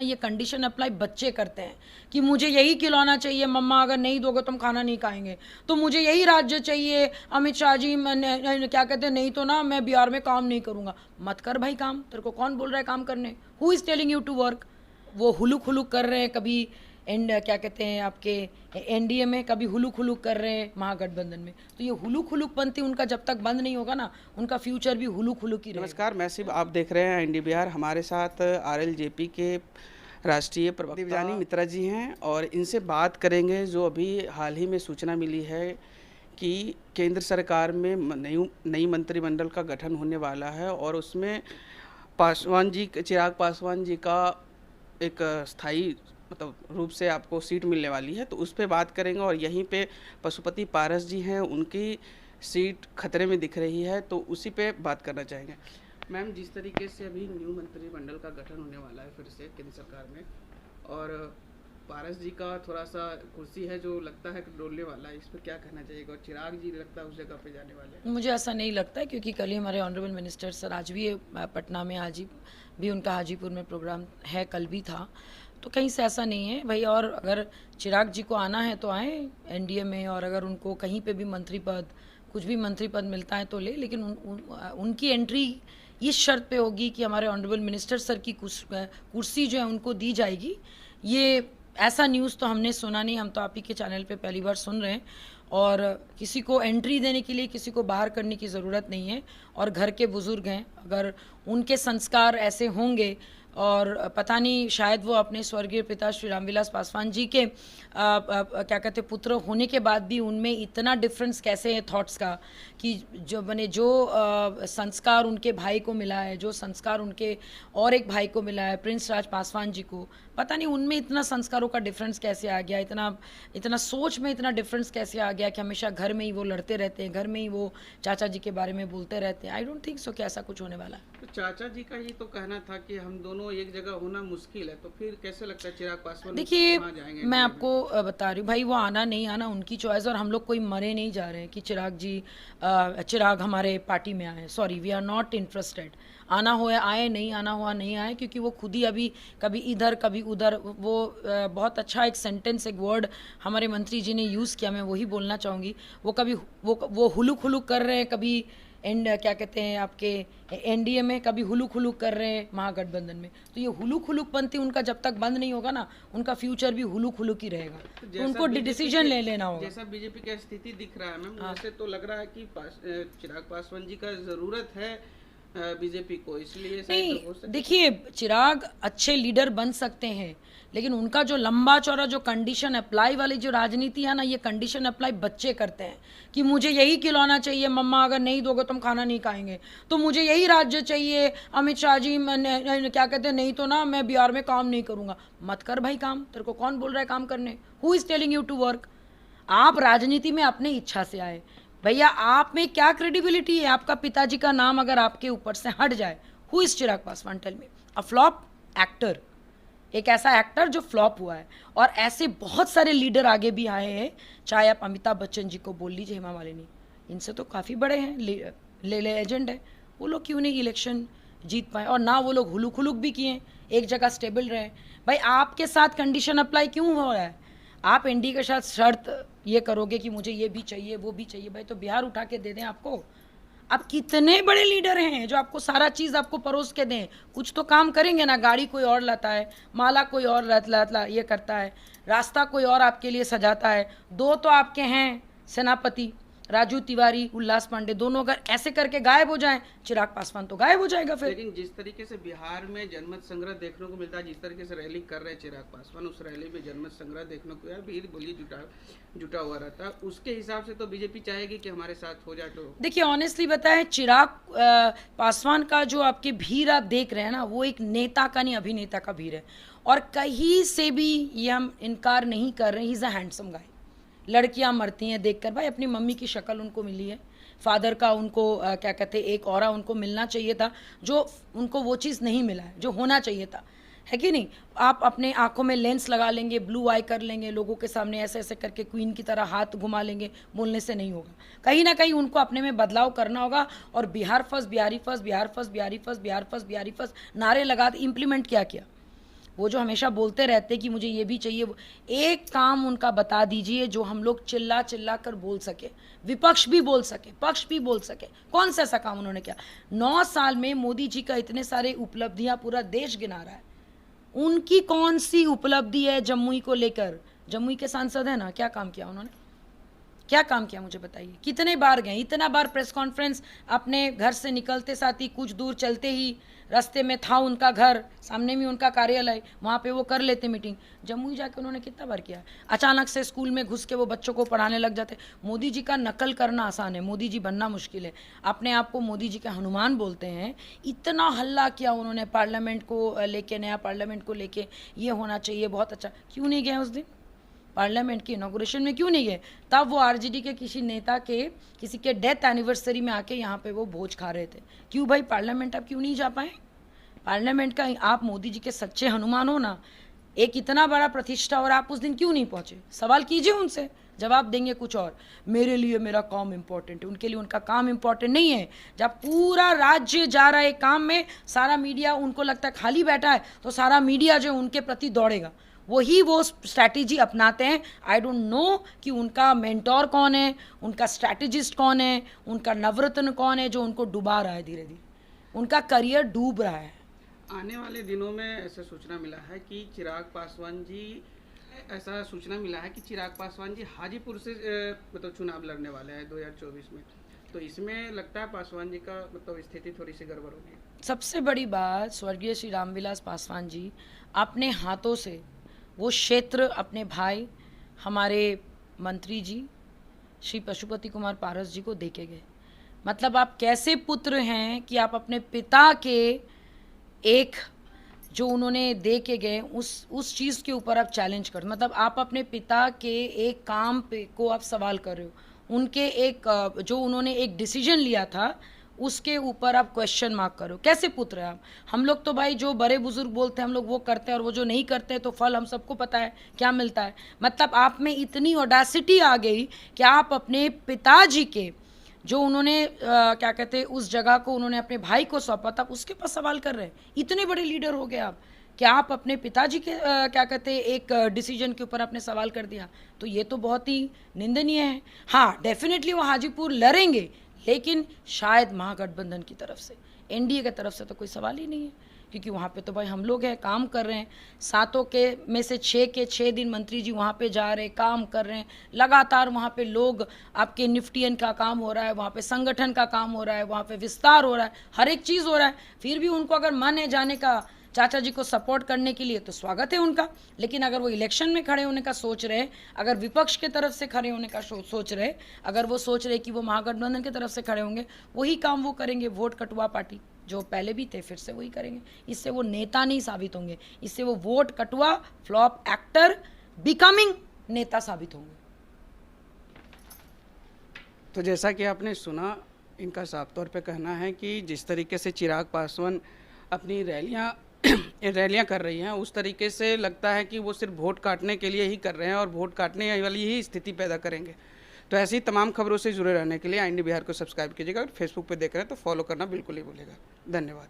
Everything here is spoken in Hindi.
ये कंडीशन अप्लाई बच्चे करते हैं कि मुझे यही खिलौना चाहिए मम्मा, अगर नहीं दोगे तो हम खाना नहीं खाएंगे, तो मुझे यही राज्य चाहिए अमित शाह जी, क्या कहते हैं, नहीं तो ना मैं बिहार में काम नहीं करूंगा। मत कर भाई काम, तेरे को कौन बोल रहा है काम करने? Who is telling you to work? वो हुलुक हुलुक कर रहे हैं, कभी एंड क्या कहते हैं आपके एनडीए में, कभी हुलुक हुलुक कर रहे हैं महागठबंधन में। तो ये हुलुक हुलुक पंथी उनका जब तक बंद नहीं होगा ना, उनका फ्यूचर भी हुलुक हुलुक ही रहेगा। नमस्कार, मैं शिव, आप देख रहे हैं एनडी बिहार। हमारे साथ आरएलजेपी के राष्ट्रीय प्रवक्ता दिव्यानी मित्रा जी हैं और इनसे बात करेंगे जो अभी हाल ही में सूचना मिली है कि केंद्र सरकार में नई मंत्रिमंडल का गठन होने वाला है और उसमें चिराग पासवान जी का एक स्थायी रूप से आपको सीट मिलने वाली है, तो उस पर बात करेंगे। और यहीं पे पशुपति पारस जी हैं, उनकी सीट खतरे में दिख रही है, तो उसी पे बात करना चाहेंगे। मैम, जिस तरीके से अभी न्यू मंत्रिमंडल का गठन होने वाला है फिर से केंद्र सरकार में, और पारस जी का थोड़ा सा कुर्सी है जो लगता है कि डोलने वाला है, इस पर क्या कहना चाहिएगा? और चिराग जी लगता है उस जगह पे जाने वाले हैं। मुझे ऐसा नहीं लगता है, क्योंकि कल ही हमारे ऑनरेबल मिनिस्टर सर, आज भी पटना में, आज भी उनका हाजीपुर में प्रोग्राम है, कल भी था, तो कहीं से ऐसा नहीं है भाई। और अगर चिराग जी को आना है तो आए एनडीए में, और अगर उनको कहीं पे भी मंत्री पद, कुछ भी मंत्री पद मिलता है तो ले, लेकिन उनकी एंट्री इस शर्त पे होगी कि हमारे ऑनरेबल मिनिस्टर सर की कुर्सी जो है उनको दी जाएगी। ये ऐसा न्यूज़ तो हमने सुना नहीं, हम तो आप ही के चैनल पे पहली बार सुन रहे हैं। और किसी को एंट्री देने के लिए किसी को बाहर करने की ज़रूरत नहीं है। और घर के बुज़ुर्ग हैं, अगर उनके संस्कार ऐसे होंगे, और पता नहीं शायद वो अपने स्वर्गीय पिता श्री रामविलास पासवान जी के क्या कहते पुत्र होने के बाद भी उनमें इतना डिफरेंस कैसे है थॉट्स का, कि जो संस्कार उनके भाई को मिला है, जो संस्कार उनके और एक भाई को मिला है प्रिंस राज पासवान जी को, पता नहीं उनमें इतना संस्कारों का डिफरेंस कैसे आ गया, इतना सोच में इतना डिफरेंस कैसे आ गया कि हमेशा घर में ही वो लड़ते रहते हैं, घर में ही वो चाचा जी के बारे में बोलते रहते हैं। आई डोंट थिंक सो कि ऐसा कुछ होने वाला है। तो चाचा जी का ये तो कहना था कि हम दोनों एक जगह होना मुश्किल है, तो फिर कैसे लगता है चिराग पासवान देखिए, वहाँ जाएंगे? मैं आपको बता रही हूँ भाई, वो आना नहीं आना उनकी चॉइस, और हम लोग कोई मरे नहीं जा रहे हैं कि चिराग हमारे पार्टी में आए। Sorry, we are not interested. आना हो आए, नहीं आना हुआ नहीं आए, क्योंकि वो खुद ही अभी कभी इधर कभी उधर, वो बहुत अच्छा एक सेंटेंस, एक वर्ड हमारे मंत्री जी ने यूज़ किया, मैं वही बोलना चाहूँगी। वो कभी वो हुलुक हुलुक कर रहे हैं, कभी क्या कहते हैं आपके एनडीए में, कभी हुलुक हुलुक कर रहे हैं महागठबंधन में। तो ये हुलुक हुलुक पंथी उनका जब तक बंद नहीं होगा ना, उनका फ्यूचर भी हुलुक हुलुक ही रहेगा। तो उनको डिसीजन ले लेना होगा। जैसा बीजेपी का स्थिति दिख रहा है मैम, वैसे तो लग रहा है कि चिराग पासवान जी का जरूरत है बीजेपी को, इसलिए नहीं। देखिए, चिराग अच्छे लीडर बन सकते हैं, लेकिन उनका जो लंबा चौड़ा जो कंडीशन अप्लाई वाली जो राजनीति है ना, ये कंडीशन अप्लाई बच्चे करते हैं कि मुझे यही खिलौना चाहिए मम्मा, अगर नहीं दोगे तो हम खाना नहीं खाएंगे, तो मुझे यही राज्य चाहिए अमित शाह जी, क्या कहते हैं, नहीं तो ना मैं बिहार में काम नहीं करूंगा। मत कर भाई काम, तेरे को कौन बोल रहा है काम करने? Who is telling you to work? आप राजनीति में अपनी इच्छा से आए भैया, आप में क्या क्रेडिबिलिटी है? आपका पिताजी का नाम अगर आपके ऊपर से हट जाए, who is Chirag Paswan? Tell me. A flop actor, एक ऐसा एक्टर जो फ्लॉप हुआ है। और ऐसे बहुत सारे लीडर आगे भी आए हैं, चाहे आप अमिताभ बच्चन जी को बोल लीजिए, हेमा मालिनी, इनसे तो काफ़ी बड़े हैं, लेजेंड है, वो लोग क्यों नहीं इलेक्शन जीत पाए? और ना वो लोग हुलुक हुलुक भी किए, एक जगह स्टेबल रहे। भाई, आपके साथ कंडीशन अप्लाई क्यों हो रहा है? आप एनडी के साथ शर्त ये करोगे कि मुझे ये भी चाहिए वो भी चाहिए, भाई तो बिहार उठा के दे दें आपको। अब कितने बड़े लीडर हैं जो आपको सारा चीज़ आपको परोस के दें, कुछ तो काम करेंगे ना। गाड़ी कोई और लाता है, माला कोई और ये करता है, रास्ता कोई और आपके लिए सजाता है। दो तो आपके हैं सेनापति, राजू तिवारी, उल्लास पांडे, दोनों अगर ऐसे करके गायब हो जाएं, चिराग पासवान तो गायब हो जाएगा फिर। लेकिन जिस तरीके से बिहार में जनमत संग्रह देखने को मिलता है, जिस तरीके से रैली कर रहे हैं चिराग पासवान, उस रैली में जनमत संग्रह देखने को यार भीड़ बोली जुटा हुआ रहता है, उसके हिसाब से तो बीजेपी चाहेगी कि हमारे साथ हो जाए। तो देखिए, ऑनेस्टली बताएं, चिराग पासवान का जो आपके भीड़ आप देख रहे हैं ना, वो एक नेता का नहीं, अभिनेता का भीड़ है। और कहीं से भी ये हम इनकार नहीं कर रहे, he is a handsome guy. लड़कियां मरती हैं देखकर, भाई अपनी मम्मी की शक्ल उनको मिली है, फादर का उनको क्या कहते हैं एक औरा उनको मिलना चाहिए था, जो उनको वो चीज़ नहीं मिला है जो होना चाहिए था, है कि नहीं? आप अपने आंखों में लेंस लगा लेंगे, ब्लू आई कर लेंगे, लोगों के सामने ऐसे ऐसे करके क्वीन की तरह हाथ घुमा लेंगे, बोलने से नहीं होगा। कहीं ना कहीं उनको अपने में बदलाव करना होगा। और Bihar first, Bihari first, Bihar first, Bihari first, Bihar first, Bihari first नारे लगा इम्प्लीमेंट क्या किया? वो जो हमेशा बोलते रहते कि मुझे ये भी चाहिए, एक काम उनका बता दीजिए जो हम लोग चिल्ला चिल्ला कर बोल सके, विपक्ष भी बोल सके, पक्ष भी बोल सके। कौन सा ऐसा काम उन्होंने किया? 9 साल में मोदी जी का इतने सारे उपलब्धियां पूरा देश गिना रहा है, उनकी कौन सी उपलब्धि है जमुई को लेकर? जमुई के सांसद है ना, क्या काम किया उन्होंने? क्या काम किया मुझे बताइए? कितने बार गए? इतना बार प्रेस कॉन्फ्रेंस, अपने घर से निकलते साथ ही कुछ दूर चलते ही रास्ते में था उनका घर, सामने में उनका कार्यालय, वहाँ पे वो कर लेते मीटिंग। जमुई जाके उन्होंने कितना बार किया? अचानक से स्कूल में घुस के वो बच्चों को पढ़ाने लग जाते। मोदी जी का नकल करना आसान है, मोदी जी बनना मुश्किल है। अपने आप को मोदी जी के हनुमान बोलते हैं। इतना हल्ला किया उन्होंने पार्लियामेंट को लेके, नया पार्लियामेंट को लेके, ये होना चाहिए, बहुत अच्छा। क्यों नहीं गए उस दिन पार्लियामेंट की इनॉग्रेशन में? क्यों नहीं गए? तब वो आरजेडी के किसी नेता के किसी के डेथ एनिवर्सरी में आके यहाँ पे वो भोज खा रहे थे। क्यों भाई पार्लियामेंट आप क्यों नहीं जा पाए? पार्लियामेंट का आप मोदी जी के सच्चे हनुमान हो ना, एक इतना बड़ा प्रतिष्ठा, और आप उस दिन क्यों नहीं पहुंचे? सवाल कीजिए उनसे, जवाब देंगे कुछ और। मेरे लिए मेरा काम इम्पोर्टेंट है, उनके लिए उनका काम इम्पोर्टेंट नहीं है। जब पूरा राज्य जा रहा है काम में, सारा मीडिया उनको लगता है खाली बैठा है, तो सारा मीडिया जो उनके प्रति दौड़ेगा, वही वो स्ट्रैटेजी अपनाते हैं। आई डोंट नो कि उनका मेंटोर कौन है, उनका स्ट्रैटेजिस्ट कौन है, उनका नवरत्न कौन है जो उनको डुबा रहा है, धीरे धीरे उनका करियर डूब रहा है। आने वाले दिनों में ऐसा सूचना मिला है कि चिराग पासवान जी हाजीपुर से मतलब चुनाव लड़ने वाले हैं 2024 में। तो इसमें लगता है पासवान जी का मतलब स्थिति थोड़ी सी गड़बड़ होगी। सबसे बड़ी बात, स्वर्गीय श्री रामविलास पासवान जी अपने हाथों से वो क्षेत्र अपने भाई हमारे मंत्री जी श्री पशुपति कुमार पारस जी को देके गए। मतलब आप कैसे पुत्र हैं कि आप अपने पिता के एक जो उन्होंने दे के गए उस चीज़ के ऊपर आप चैलेंज कर, मतलब आप अपने पिता के एक काम पे को आप सवाल कर रहे हो, उनके एक जो उन्होंने एक डिसीजन लिया था उसके ऊपर आप क्वेश्चन मार्क करो। कैसे पुत्र है आप? हम लोग तो भाई जो बड़े बुजुर्ग बोलते हैं हम लोग वो करते हैं, और वो जो नहीं करते तो फल हम सबको पता है क्या मिलता है। मतलब आप में इतनी ऑडेसिटी आ गई कि आप अपने पिताजी के जो उन्होंने क्या कहते हैं उस जगह को उन्होंने अपने भाई को सौंपा था, उसके पास सवाल कर रहे हैं। इतने बड़े लीडर हो गए आप कि आप अपने पिताजी के क्या कहते हैं एक डिसीजन के ऊपर आपने सवाल कर दिया, तो ये तो बहुत ही निंदनीय है। हाँ, डेफिनेटली वो हाजीपुर लड़ेंगे, लेकिन शायद महागठबंधन की तरफ से, एनडीए की तरफ से तो कोई सवाल ही नहीं है, क्योंकि वहाँ पे तो भाई हम लोग हैं, काम कर रहे हैं। 7 के में से 6 के 6 दिन मंत्री जी वहाँ पे जा रहे हैं, काम कर रहे हैं लगातार। वहाँ पे लोग आपके निफ्टियन का काम हो रहा है, वहाँ पे संगठन का काम हो रहा है, वहाँ पे विस्तार हो रहा है, हर एक चीज़ हो रहा है। फिर भी उनको अगर मन है जाने का चाचा जी को सपोर्ट करने के लिए तो स्वागत है उनका। लेकिन अगर वो इलेक्शन में खड़े होने का सोच रहे, अगर विपक्ष के तरफ से खड़े होने का सोच रहे, अगर वो सोच रहे कि वो महागठबंधन की तरफ से खड़े होंगे, वही काम वो करेंगे। वोट कटुआ पार्टी जो पहले भी थे फिर से वही करेंगे। इससे वो नेता नहीं साबित होंगे, इससे वो वोट कटुआ फ्लॉप एक्टर बिकमिंग नेता साबित होंगे। तो जैसा कि आपने सुना, इनका साफ तौर पे कहना है कि जिस तरीके से चिराग पासवान अपनी रैलियां कर रही हैं, उस तरीके से लगता है कि वो सिर्फ वोट काटने के लिए ही कर रहे हैं और वोट काटने वाली ही स्थिति पैदा करेंगे। तो ऐसी तमाम खबरों से जुड़े रहने के लिए IND बिहार को सब्सक्राइब कीजिएगा और फेसबुक पे देख रहे हैं तो फॉलो करना बिल्कुल ही भूलिएगा। धन्यवाद।